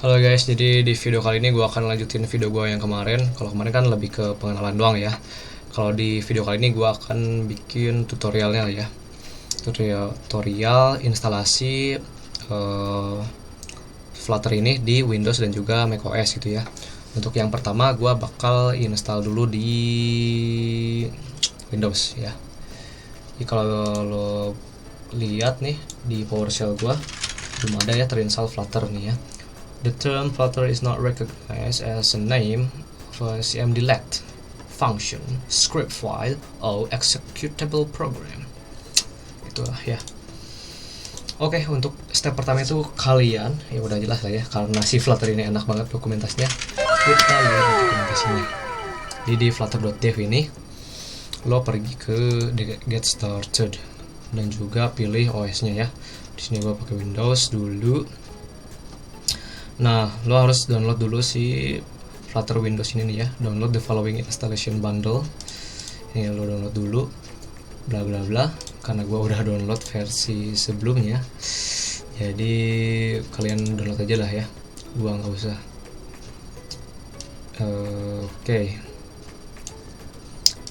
Halo guys, jadi di video kali ini gue akan lanjutin video gue yang kemarin. Kalau kemarin kan lebih ke pengenalan doang ya. Kalau di video kali ini gue akan bikin tutorialnya ya. Tutorial instalasi Flutter ini di Windows dan juga macOS gitu ya. Untuk yang pertama gue bakal install dulu di Windows ya. Jadi kalau lo lihat nih di PowerShell gue belum ada ya terinstall Flutter nih ya. The term Flutter is not recognized as a name of a cmdlet function, script file, or executable program. Itulah ya. Oke, untuk step pertama itu kalian, ya udah jelas lah ya, karena si Flutter ini enak banget dokumentasinya. Kita lihat dokumentasinya. Di flutter.dev ini, lo pergi ke get started dan juga pilih OS-nya ya. Di sini gue pakai Windows dulu. Nah, lo harus download dulu si Flutter Windows ini nih ya. Download the following installation bundle. Ini lo download dulu. Bla bla bla. Karena gue udah download versi sebelumnya. Jadi kalian download aja lah ya. Gua nggak usah. Oke.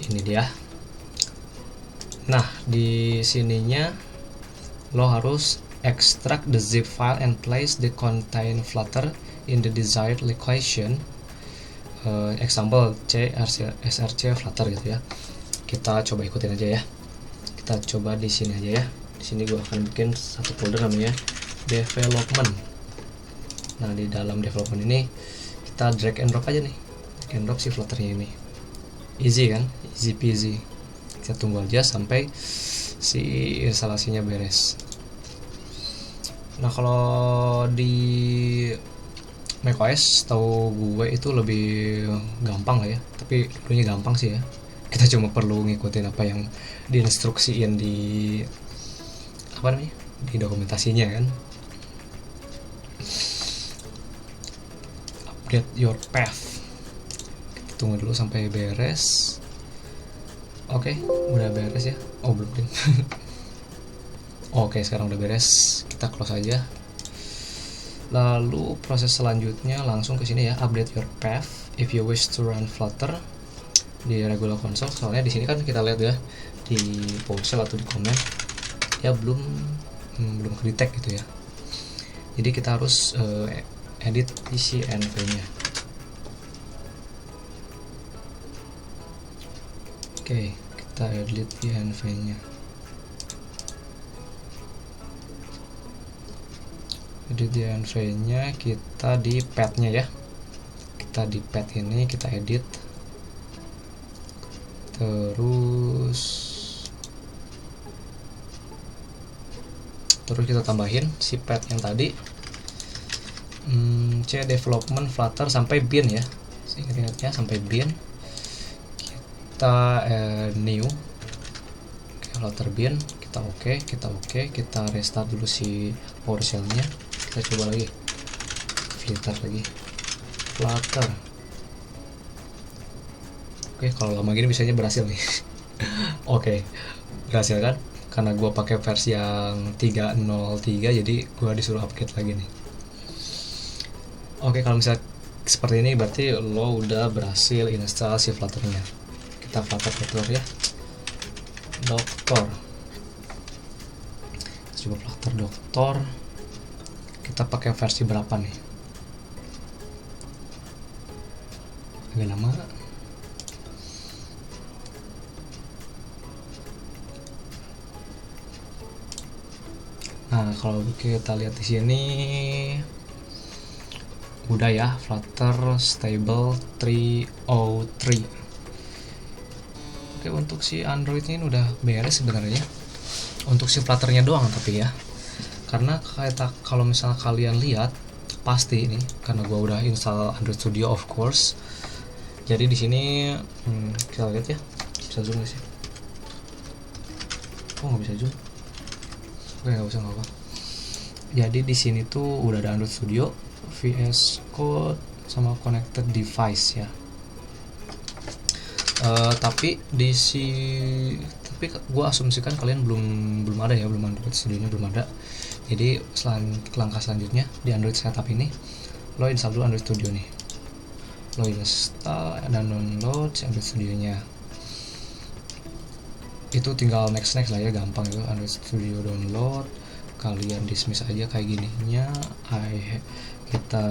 Ini dia. Nah, di sininya lo harus extract the zip file and place the contain Flutter in the desired location. Example src Flutter gitu ya. Kita coba ikutin aja ya. Kita coba di sini aja ya. Di sini gua akan bikin satu folder namanya development. Nah, di dalam development ini kita drag and drop aja nih. Drag and drop si Flutternya ini. Easy kan? Easy peasy. Kita tunggu aja sampai si instalasinya beres. Nah, kalau di macOS tahu gue itu lebih gampang lah ya, tapi dulunya gampang sih ya. Kita cuma perlu ngikutin apa yang diinstruksiin di apa namanya, di dokumentasinya kan. Update your path. Kita tunggu dulu sampai beres. Oke, udah beres ya. Oh, belum deh. Oke, sekarang udah beres. Kita close aja. Lalu proses selanjutnya langsung ke sini ya, update your path if you wish to run Flutter di regular console. Soalnya di sini kan kita lihat ya di PowerShell atau di komen ya belum ke-detect gitu ya. Jadi kita harus edit isi env-nya. Oke, kita edit di env-nya. Jadi di env-nya kita di pad-nya ya. Kita di pad ini kita edit. Terus kita tambahin si pad yang tadi. C development Flutter sampai bin ya. Ingat-ingatnya sampai bin. Kita new Flutter bin, kita oke, kita restart dulu si PowerShell-nya. Kita coba lagi filter lagi Flutter. Oke, kalau lama gini biasanya berhasil nih. Oke, berhasil kan, karena gua pakai versi yang 3.03 jadi gua disuruh upgrade lagi nih. Oke, kalau misalnya seperti ini berarti lo udah berhasil install si Flutter-nya. Kita Flutter ya, doktor. Coba Flutter doktor. Kita pakai versi berapa nih? Agak lama. Nah, kalau kita lihat di sini udah ya, Flutter stable 303. Oke, untuk si Android-nya ini udah beres sebenarnya. Untuk si Flutter-nya doang tapi ya. Karena kalau misalnya kalian lihat pasti ini karena gua udah install Android Studio of course. Jadi di sini kita lihat ya, bisa zoom nggak sih? Oh, nggak bisa zoom. Oke, nggak usah apa. Jadi di sini tuh udah ada Android Studio, VS Code sama connected device ya. Tapi gue asumsikan kalian belum ada Android Studio-nya belum ada. Jadi langkah selanjutnya di Android setup ini lo install dulu Android Studio nih, lo install dan download si Android Studionya. Itu tinggal next lah ya, gampang itu. Android Studio download, kalian dismiss aja kayak gininya. Kita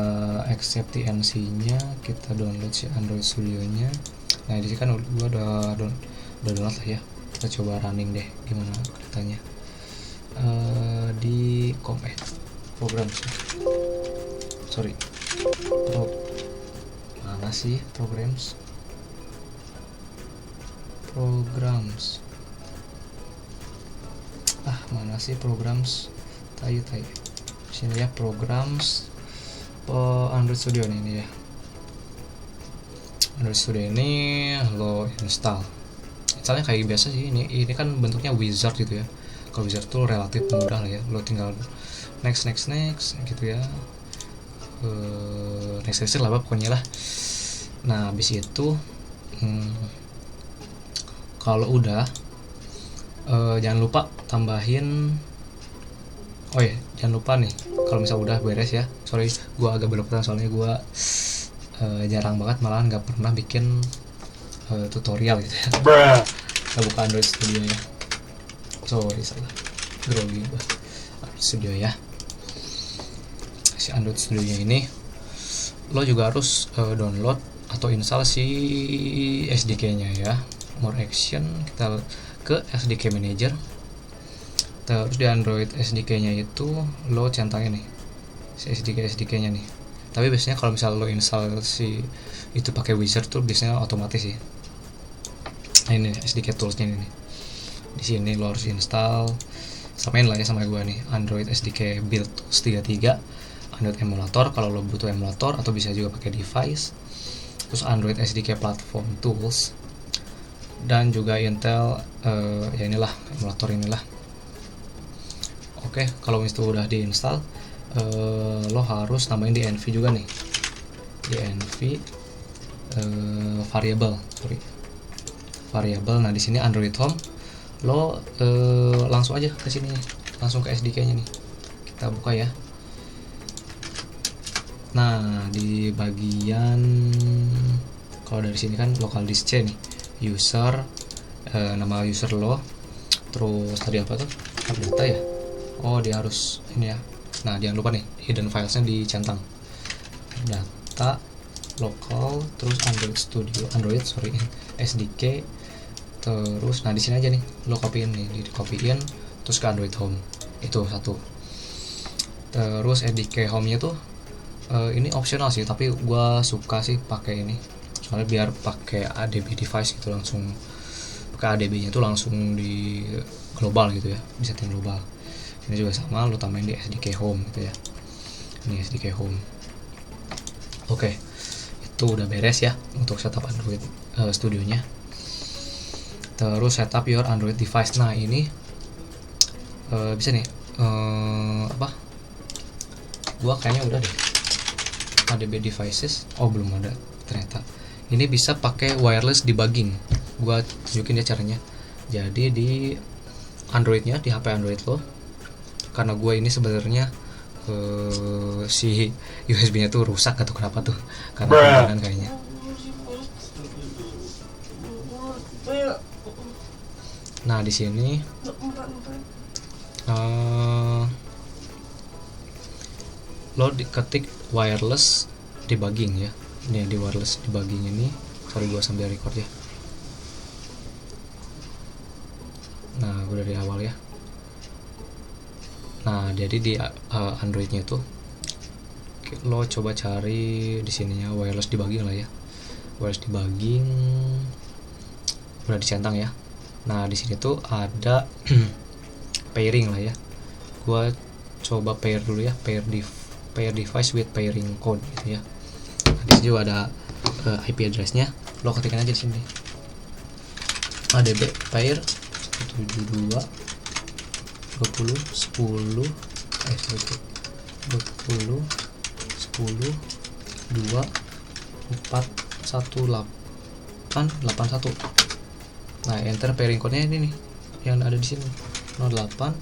accept TNC nya, kita download si Android Studionya. Nah di sini kan gua udah download lah ya. Kita coba running deh gimana kelihatannya. Di program, sorry, mana sih programs, mana sih programs, tayu sini ya, programs Android Studio ini ya. Android Studio ini lo installnya kayak biasa sih. Ini kan bentuknya wizard gitu ya. Kalau wizard tuh relatif mudah lah ya, lo tinggal next gitu ya, next lah pokoknya lah. Nah habis itu kalau udah jangan lupa tambahin, jangan lupa nih kalau misal udah beres ya. Sorry gua agak belepotan soalnya gua jarang banget, malahan nggak pernah bikin tutorial gitu ya. Nggak buka Android Studio ya, sorry salah, grogi gua. Android Studio ya, si Android Studio ini lo juga harus download atau install si SDK nya ya. More action, kita ke SDK Manager. Terus di Android SDK nya itu lo centangin nih si SDK nya nih. Tapi biasanya kalau misal lo install si itu pakai wizard tuh biasanya otomatis sih. Nah, ini SDK toolsnya ini nih. Di sini lo harus install, samain lah ya sama gua nih, Android SDK Build Tools 33, Android Emulator kalau lo butuh emulator, atau bisa juga pakai device. Terus Android SDK Platform Tools, dan juga Intel ya inilah emulator inilah. Oke, kalau itu udah diinstal, lo harus tambahin di env juga nih, di env variable. Nah di sini Android Home, lo langsung aja ke sini, langsung ke SDK-nya nih. Kita buka ya. Nah di bagian, kalau dari sini kan local disk C nih, user, nama user lo, terus tadi apa tuh, data ya. Oh dia harus ini ya. Nah jangan lupa nih hidden filesnya dicentang, data local, terus Android SDK. Terus nah di sini aja nih lo copyin nih, dikopiin terus ke Android Home, itu satu. Terus SDK Home nya tuh ini optional sih, tapi gua suka sih pakai ini soalnya biar pakai ADB device gitu, langsung pakai ADB nya tuh langsung di global gitu ya, bisa setting global. Ini juga sama, lo tambahin di SDK Home gitu ya. Ini SDK Home. Oke, itu udah beres ya untuk setup Android Studionya. Terus setup your Android device. Nah ini bisa nih gua kayaknya udah deh ADB devices. Oh belum ada ternyata. Ini bisa pakai wireless debugging. Gua tunjukin ya caranya. Jadi di Androidnya, di HP Android lo, karena gue ini sebenarnya si USB-nya tuh rusak atau kenapa tuh, karena kebanyakan kayaknya. Nah di sini lo ketik wireless debugging ya. Ini di wireless debugging ini, sorry gue sambil record ya. Nah gue dari awal ya. Nah jadi di Androidnya tuh lo coba cari di sininya wireless debugging lah ya. Wireless debugging udah dicentang ya. Nah di sini tuh ada pairing lah ya. Gua coba pair dulu ya, pair device with pairing code gitu ya. Nah, di sini juga ada IP address-nya. Lo ketikkan aja di sini. ADB pair 72 20 10 20 10 2 4 1 8 81. Nah enter pairing code-nya ini nih yang ada di sini, 08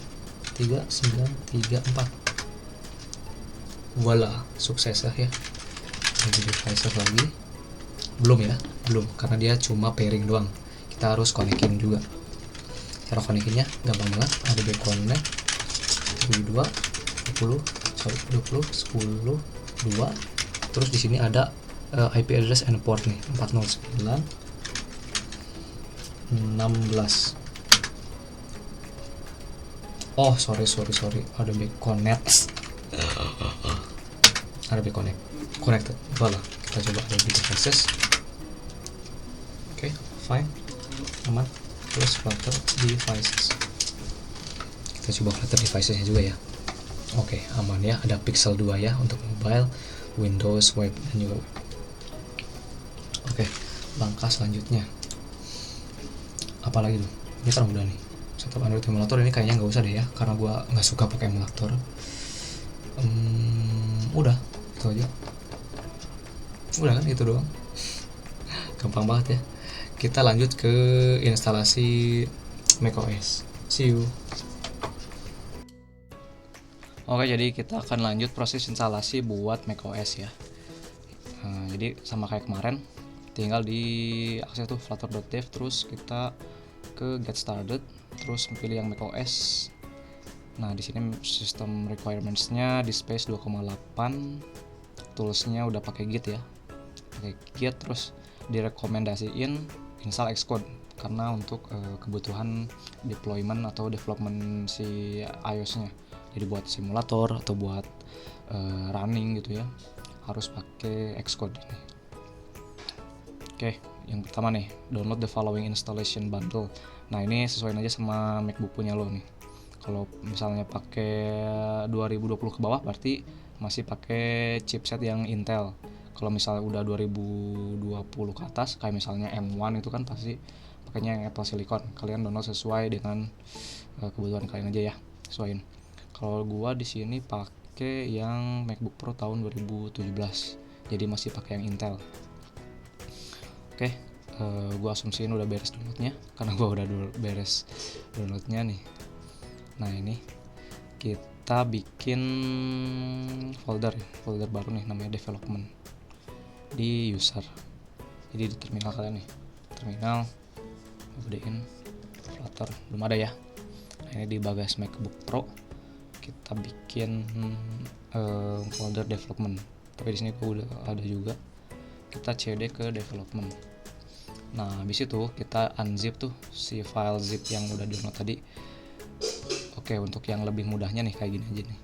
3934. Voila, sukses ya. Lagi devices lagi. Belum ya, belum, karena dia cuma pairing doang. Kita harus connecting juga. Cara connectingnya gampang banget. Ada back connect 22 20 10 2. Terus di sini ada IP address and port nih 409 16. Oh sorry, ada back connect. Ada back connected. Voila, kita coba ada di devices. Oke, fine, aman. Terus Flutter devices, kita coba Flutter devicesnya juga ya. Oke, aman ya. Ada Pixel 2 ya untuk mobile, Windows, web, dan juga web. Oke, langkah selanjutnya apa lagi tuh? Ini kan udah nih, setup Android emulator. Ini kayaknya nggak usah deh ya, karena gua nggak suka pakai emulator. Udah itu aja. Udah kan, itu doang. Gampang banget ya. Kita lanjut ke instalasi macOS. See you. Oke, jadi kita akan lanjut proses instalasi buat macOS ya. Jadi sama kayak kemarin, tinggal di akses tuh flutter.dev, terus kita ke get started, terus pilih yang macOS. Nah, di sini sistem requirements-nya di space 2,8. Toolsnya udah pakai Git ya. Pakai Git, terus direkomendasiin install Xcode karena untuk kebutuhan deployment atau development si iOS-nya. Jadi buat simulator atau buat running gitu ya, harus pakai Xcode ini. Oke, yang pertama nih, download the following installation bundle. Nah, ini sesuaiin aja sama MacBook punya lo nih. Kalau misalnya pakai 2020 ke bawah berarti masih pakai chipset yang Intel. Kalau misalnya udah 2020 ke atas, kayak misalnya M1 itu kan pasti pakainya yang Apple Silicon. Kalian download sesuai dengan kebutuhan kalian aja ya, sesuaiin. Kalau gua di sini pakai yang MacBook Pro tahun 2017, jadi masih pakai yang Intel. Oke, gua asumsiin udah beres downloadnya, karena gua udah beres downloadnya nih. Nah, ini kita bikin folder baru nih, namanya development di user. Jadi di terminal kalian nih, terminal gedein Flutter, belum ada ya. Nah, ini di bagas MacBook Pro kita bikin folder development, tapi di sini udah ada juga. Kita cd ke development. Nah, habis itu kita unzip tuh si file zip yang udah download tadi. Oke, untuk yang lebih mudahnya nih kayak gini aja nih,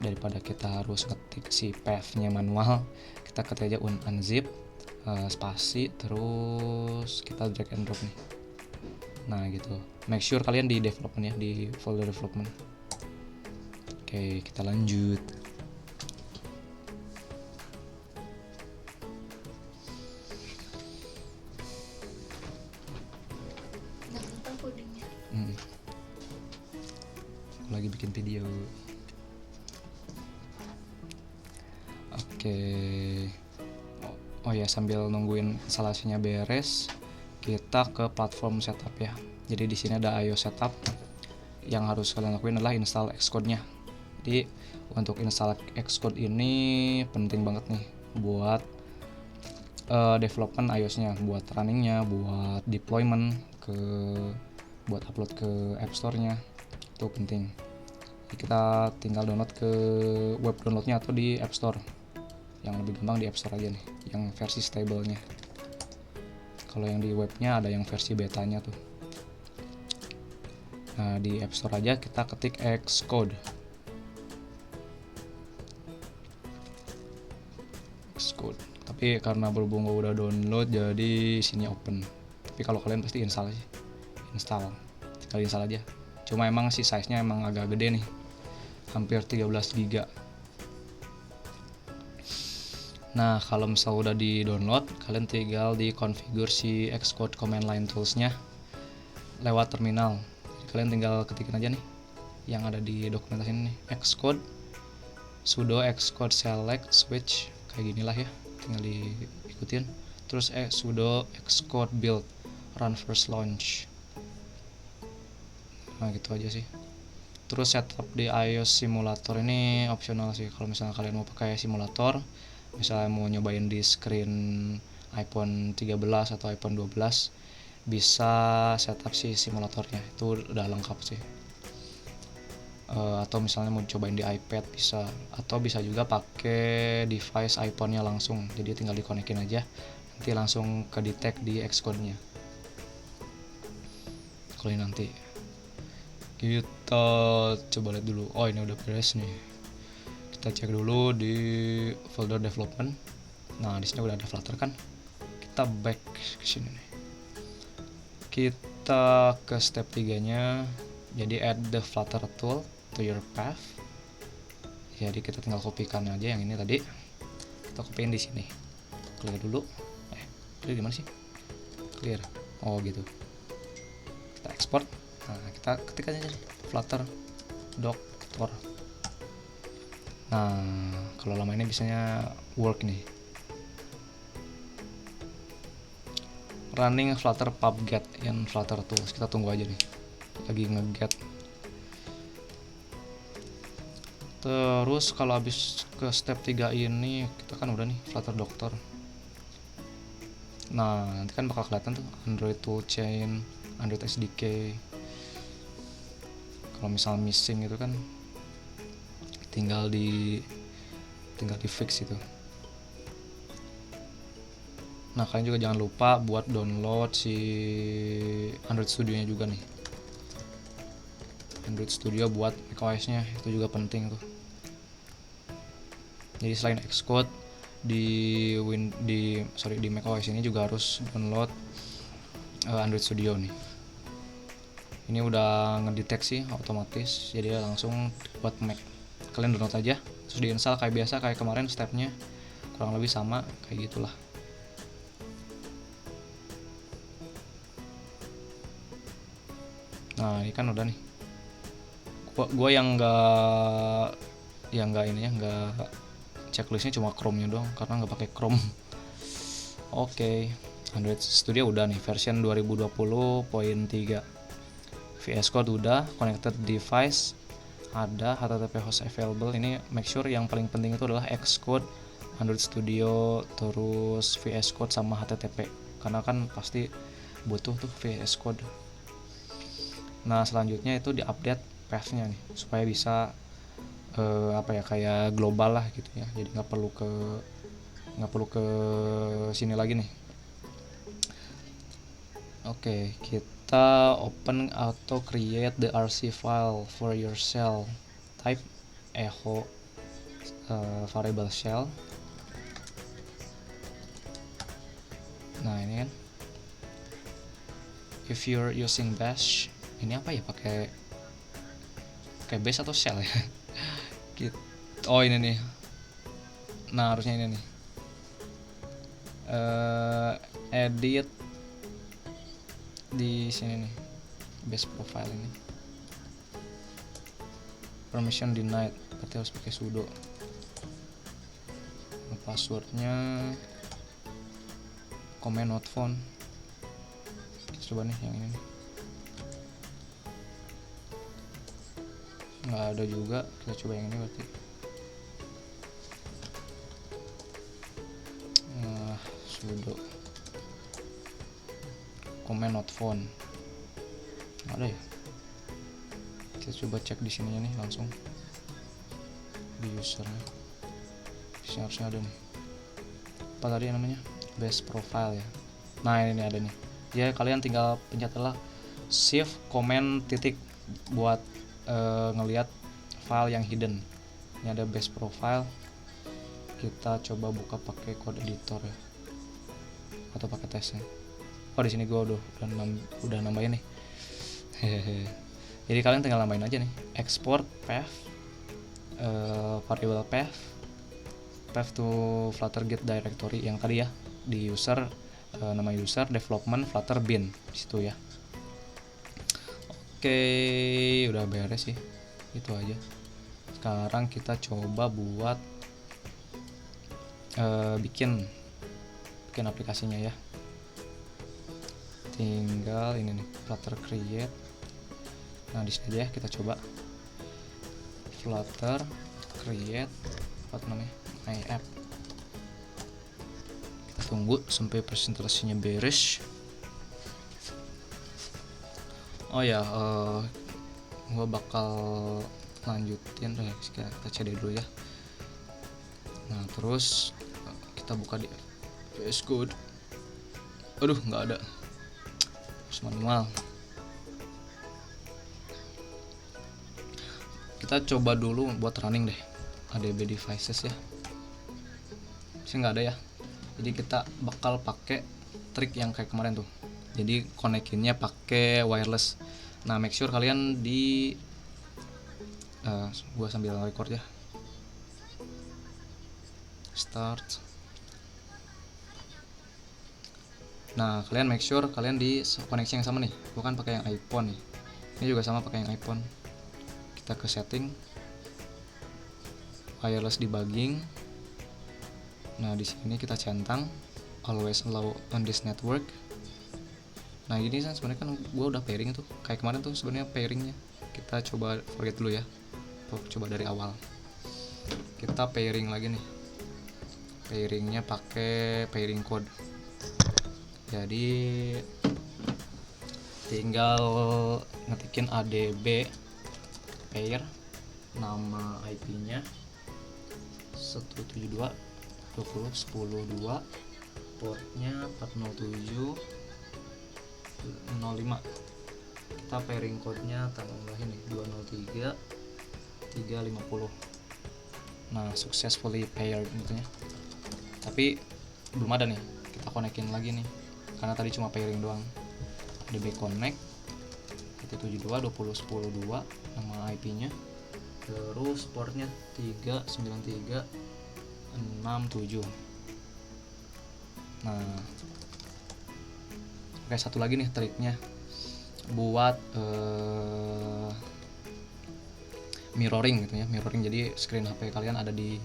daripada kita harus ngetik si path-nya manual, kita ketik aja unzip spasi, terus kita drag and drop nih. Nah gitu, make sure kalian di development ya, di folder development. Oke, kita lanjut. Aku lagi bikin video. Oke. Oh ya, sambil nungguin instalasinya beres, kita ke platform setup ya. Jadi di sini ada iOS setup. Yang harus kalian lakuin adalah install Xcode-nya. Jadi untuk install Xcode ini penting banget nih buat development iOS-nya, buat runningnya, buat deployment buat upload ke App Store-nya, itu penting. Jadi kita tinggal download ke web download-nya atau di App Store. Yang lebih gampang di App Store aja nih, yang versi stable-nya. Kalau yang di webnya ada yang versi betanya tuh. Nah, di App Store aja kita ketik Xcode. Tapi karena berhubung gue udah download, jadi sini open. Tapi kalau kalian pasti install tinggal install aja. Cuma emang sih size-nya emang agak gede nih, hampir 13 GB. Nah, kalau misalnya udah di download, kalian tinggal di configure si Xcode command line tools-nya lewat terminal. Jadi kalian tinggal ketikin aja nih yang ada di dokumentasi ini nih, Xcode sudo Xcode select switch, kayak ginilah ya, tinggal diikutin. Terus sudo Xcode build run first launch. Nah, gitu aja sih. Terus setup di iOS simulator ini opsional sih, kalau misalnya kalian mau pakai simulator, misalnya mau nyobain di screen iPhone 13 atau iPhone 12, bisa setup si simulatornya, itu udah lengkap sih. Atau misalnya mau cobain di iPad bisa, atau bisa juga pakai device iPhone-nya langsung, jadi tinggal dikonekin aja, nanti langsung ke detect di Xcode-nya. Kalau ini nanti kita coba lihat dulu. Oh, ini udah beres nih. Kita cek dulu di folder development. Nah, di sini udah ada Flutter kan. Kita back ke sini nih. Kita ke step 3-nya. Jadi add the Flutter tool to your path. Jadi kita tinggal kopikan aja yang ini tadi. Kita kopiin di sini. Clear dulu. Clear gimana sih? Clear. Oh, gitu. Kita export. Nah, kita ketik aja Flutter Doctor. Nah, kalau lama ini biasanya work nih. Running Flutter pub-get in Flutter Tools. Kita tunggu aja nih. Lagi nge-get. Terus kalau habis ke step 3 ini, kita kan udah nih Flutter Doctor. Nah, nanti kan bakal kelihatan tuh Android Toolchain, Android SDK. Kalau misal missing itu kan tinggal di fix itu. Nah, kalian juga jangan lupa buat download si Android Studio-nya juga nih. Android Studio buat macOS-nya itu juga penting tuh. Jadi selain Xcode di macOS ini juga harus download Android Studio nih. Ini udah ngedeteksi otomatis, jadi langsung buat Mac. Kalian download aja, terus diinstal kayak biasa, kayak kemarin stepnya kurang lebih sama kayak gitulah. Nah, ini kan udah nih. Gua yang nggak checklistnya cuma Chrome-nya doang karena nggak pakai Chrome. Oke. Android Studio udah nih version 2020.3. VS Code udah, connected device ada, HTTP host available. Ini make sure yang paling penting itu adalah Xcode, Android Studio, terus VS Code sama HTTP, karena kan pasti butuh tuh VS Code. Nah, selanjutnya itu di-update path-nya nih supaya bisa kayak global lah gitu ya. Jadi nggak perlu ke sini lagi nih. Oke, kita open atau create the RC file for your shell. Type echo variable shell. Nah, ini kan. If you're using bash, ini apa ya, pakai bash atau shell ya? Oh, ini nih. Nah, harusnya ini nih. Edit di sini nih, base profile ini. Permission denied, berarti harus pakai sudo. Passwordnya command not found. Kita coba nih yang ini nih. Nggak ada juga, kita coba yang ini berarti. Sudo command not found. Nggak ada ya. Kita coba cek di sininya nih langsung di usernya. Di sini harusnya ada nih. Apa tadi namanya? Base profile ya. Nah, ini ada nih. Ya, kalian tinggal pencet lah shift command titik buat ngelihat file yang hidden. Ini ada base profile. Kita coba buka pakai code editor ya, atau pakai tesnya. Oh, di sini gue udah nambahin nih. Jadi kalian tinggal nambahin aja nih. Export path, variable path to Flutter Git directory yang tadi ya, di user, nama user development Flutter bin di situ ya. Oke, udah beres sih. Itu aja. Sekarang kita coba buat bikin aplikasinya ya. Tinggal ini nih, Flutter create. Nah, di sini aja ya, kita coba. Flutter create apa namanya my app. Kita tunggu sampai presentasinya beres. Oh ya, gue bakal lanjutin. Kita CD dulu ya. Nah terus kita buka di VS Code. Aduh nggak ada, harus manual. Kita coba dulu buat running deh ADB devices ya. Sih nggak ada ya. Jadi kita bakal pakai trik yang kayak kemarin tuh. Jadi konekinnya pakai wireless. Nah make sure kalian di gua sambil record ya. Start. Nah kalian make sure kalian di koneksi yang sama nih. Gua kan pakai yang iPhone nih. Ini juga sama pakai yang iPhone. Kita ke setting, wireless debugging. Nah di sini kita centang always allow on this network. Nah ini kan sebenarnya kan gue udah pairing tuh, kayak kemarin tuh sebenarnya pairingnya. Kita coba forget dulu ya, coba dari awal. Kita pairing lagi nih, pairingnya pakai pairing code. Jadi tinggal ngetikin ADB pair, nama IP-nya 172.20.10.2, portnya 407.05. Kita pairing code-nya tambah ini 203.350. Nah successfully paired gitu ya. Tapi belum ada nih, kita konekin lagi nih karena tadi cuma pairing doang. DB connect 172.20.10.2 nama IP-nya, terus portnya 393.67. Nah oke, satu lagi nih triknya buat mirroring gitu ya. Mirroring jadi screen HP kalian ada di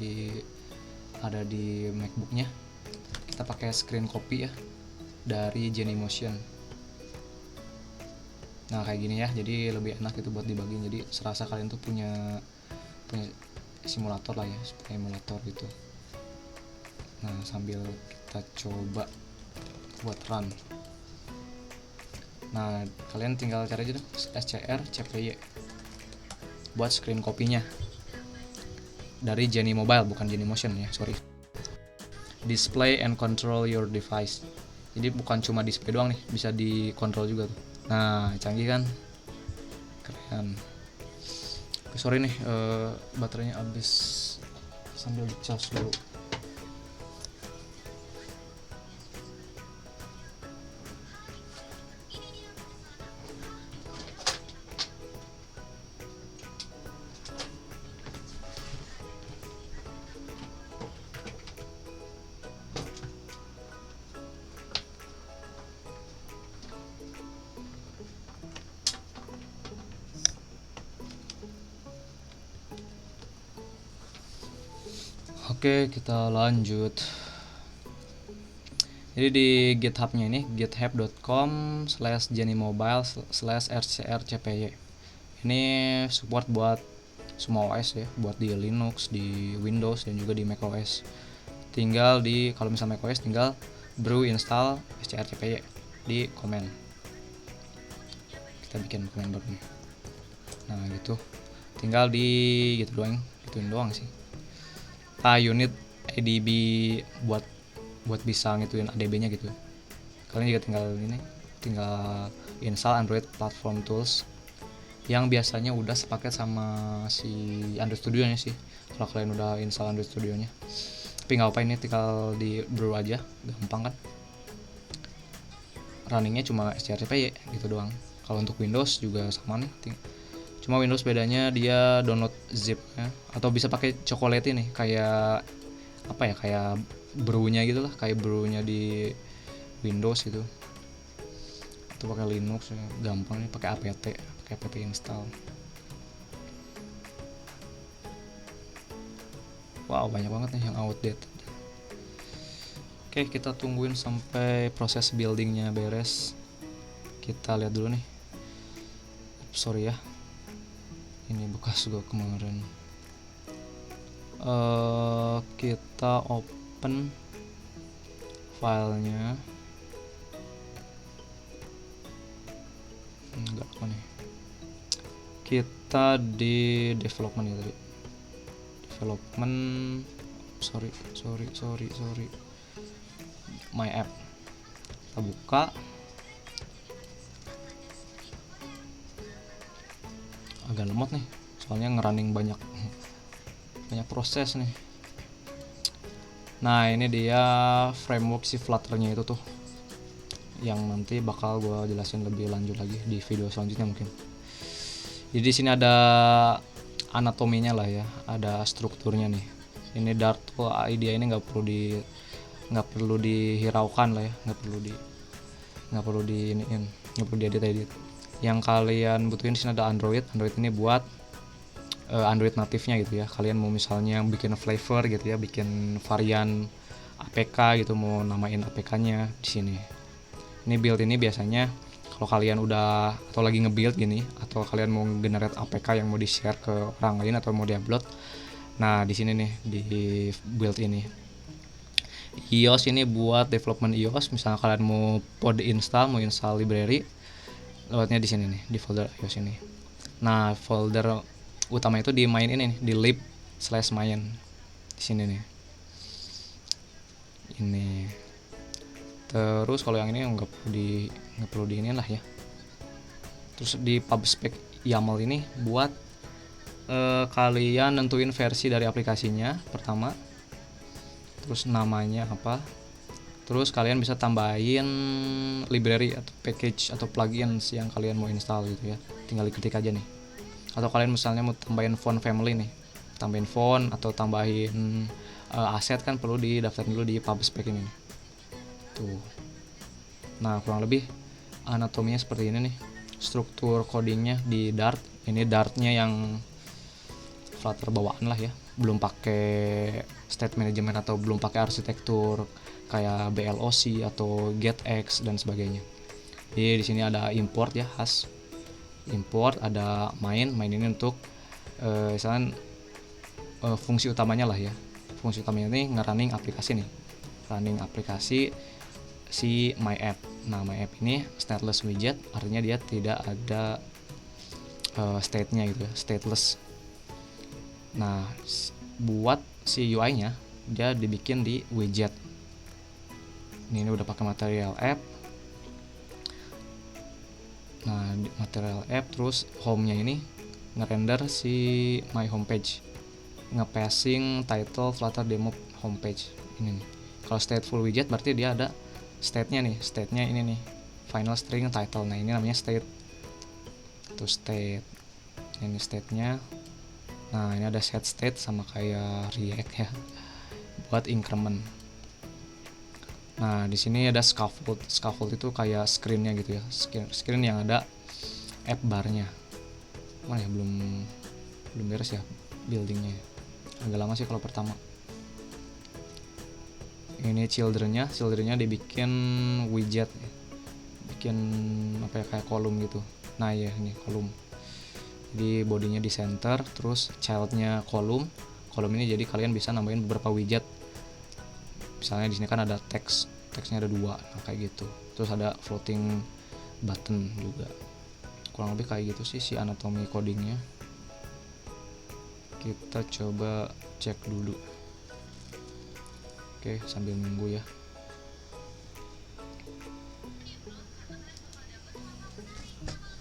MacBooknya. Kita pakai screen copy ya dari Genymotion. Nah kayak gini ya, jadi lebih enak itu buat debugging. Jadi serasa kalian tuh punya simulator lah ya, emulator gitu. Nah sambil kita coba buat run. Nah kalian tinggal cari aja deh SCR CPY buat screen copy-nya dari Geny Mobile, bukan Genymotion ya, sorry. Display and control your device. Jadi bukan cuma display doang nih, bisa dikontrol juga tuh. Nah canggih kan, keren. Sorry nih, baterainya habis, sambil dicas dulu. Oke, kita lanjut. Jadi di GitHub-nya ini github.com/genymobile/rcrcpy. Ini support buat semua OS ya, buat di Linux, di Windows dan juga di macOS. Tinggal di, kalau misalnya macOS tinggal brew install scrcpy di komen. Kita bikin komen baru nih. Nah gitu. Tinggal di gitu doang, gituin doang sih. Unit ADB buat bisa ngituin ADB-nya gitu. Kalian juga tinggal install Android Platform Tools yang biasanya udah sepaket sama si Android Studio-nya sih. Kalau kalian udah install Android Studio-nya. Tapi nggak apa, ini tinggal di brew aja, gampang kan. Runningnya cuma strcpy gitu doang. Kalau untuk Windows juga sama nih. Cuma Windows bedanya dia download zip ya, atau bisa pakai Chocolate nih, kayak apa ya, kayak brew-nya gitu lah, kayak brew-nya di Windows gitu. Atau pakai Linux ya, gampang nih, pakai apt install. Wow, banyak banget nih yang outdated. Oke, kita tungguin sampai proses buildingnya beres. Kita lihat dulu nih. Sorry ya, ini bekas gue kemarin Kita open filenya. Enggak apa nih, kita di development ya tadi, development, sorry my app. Kita buka, agak lemot nih soalnya ngerunning banyak proses nih. Nah ini dia framework si Flutter-nya itu tuh, yang nanti bakal gue jelasin lebih lanjut lagi di video selanjutnya mungkin. Jadi di sini ada anatominya lah ya, ada strukturnya nih. Ini Dart idea ini nggak perlu dihiraukan lah ya, nggak perlu diedit. Yang kalian butuhin di sini ada Android ini buat Android natifnya gitu ya. Kalian mau misalnya bikin flavor gitu ya, bikin varian APK gitu, mau namain APK-nya di sini. Ini build ini biasanya kalau kalian udah atau lagi nge-build gini, atau kalian mau generate APK yang mau di-share ke orang lain atau mau di-upload. Nah, di sini nih di build ini. iOS ini buat development iOS, misalnya kalian mau mau install library, lewatnya di sini nih, di folder iOS ini. Nah, folder utama itu di main ini nih, di lib/main di sini nih. Ini. Terus kalau yang ini nggak perlu diinin lah ya. Terus di pubspec YAML ini buat kalian nentuin versi dari aplikasinya pertama, terus namanya apa, terus kalian bisa tambahin library atau package atau plugins yang kalian mau install gitu ya, tinggal diketik aja nih. Atau kalian misalnya mau tambahin font family nih, tambahin font atau tambahin aset, kan perlu didaftarin dulu di pubspec ini nih. Tuh. Nah, kurang lebih anatominya seperti ini nih, struktur codingnya di Dart. Ini Dartnya yang Flutter bawaan lah ya, belum pakai state management atau belum pakai arsitektur kayak BLOC atau GetX dan sebagainya. Jadi di sini ada import ya, khas import, ada main ini untuk misalnya fungsi utamanya lah ya. Fungsi utamanya ini nge-running aplikasi nih, running aplikasi si my app. Nah, my app ini stateless widget, artinya dia tidak ada state-nya gitu ya, stateless. Nah, buat si UI-nya dia dibikin di widget. Ini udah pakai material app. Nah, di material app, terus home-nya ini ngerender si my homepage, nge-passing title Flutter demo homepage ini nih. Kalau stateful widget berarti dia ada state-nya nih, state-nya ini nih, final string title. Nah, ini namanya state. Itu state. Ini state-nya. Nah, ini ada set state sama kayak React ya, buat increment. Nah, di sini ada scaffold. Scaffold itu kayak screen-nya gitu ya, screen yang ada app bar-nya. Mana ya, belum beres ya buildingnya. Agak lama sih kalau pertama. Ini children-nya dibikin widget, bikin apa ya, kayak kolom gitu. Nah ya, ini kolom. Jadi bodinya di center, terus childnya kolom ini jadi kalian bisa nambahin beberapa widget. Misalnya di sini kan ada teksnya ada 2, nah kayak gitu. Terus ada floating button juga. Kurang lebih kayak gitu sih si anatomi codingnya. Kita coba cek dulu. Oke, sambil nunggu ya.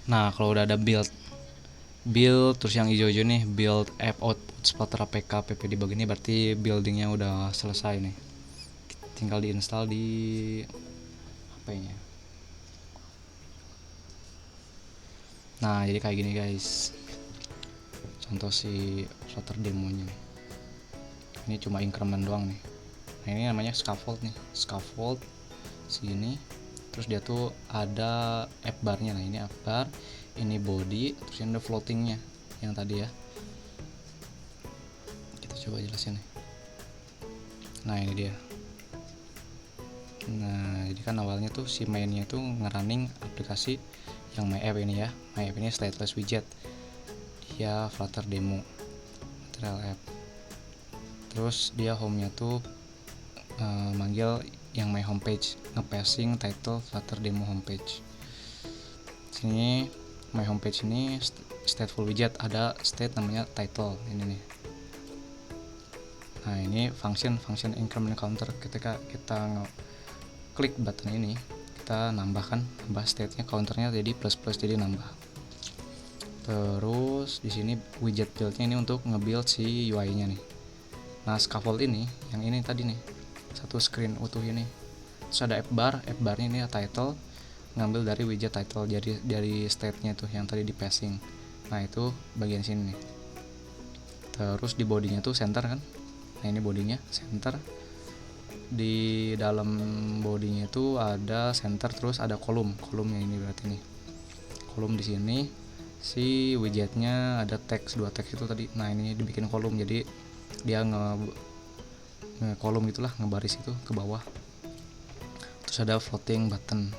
Nah, kalau udah ada build terus yang hijau-hijau nih, build app output Flutter APK pp debug ini, berarti buildingnya udah selesai nih. Tinggal diinstal di HP-nya. Nah, jadi kayak gini guys, contoh si Flutter demonya nih. Ini cuma increment doang nih. Nah, ini namanya scaffold nih, scaffold sini. Terus dia tuh ada app bar-nya. Nah, ini app bar, ini body, terus ini ada floating-nya yang tadi ya. Kita coba jelasin nih. Nah, ini dia. Nah, jadi kan awalnya tuh si main-nya tuh ngerunning aplikasi yang my app ini ya. My app ini stateless widget. Dia Flutter demo material app. Terus dia home-nya tuh manggil yang my homepage, nge-passing title Flutter demo homepage. Sini my homepage ini stateful widget, ada state namanya title ini nih. Nah ini function increment counter, ketika kita klik button ini kita nambah state-nya, counternya jadi plus jadi nambah. Terus di sini widget build-nya ini untuk nge-build si UI-nya nih. Nah scaffold ini yang ini tadi nih, satu screen utuh ini. Terus ada app bar-nya ini title, ngambil dari widget title, jadi dari state-nya tuh yang tadi di passing. Nah itu bagian sini nih. Terus di body-nya tuh center kan. Nah ini body-nya center. Di dalam body-nya itu ada center, terus ada kolomnya ini berarti nih. Kolom di sini si widgetnya ada teks, 2 teks itu tadi. Nah ini dibikin kolom, jadi dia kolom gitulah, ngebaris itu ke bawah. Terus ada floating button.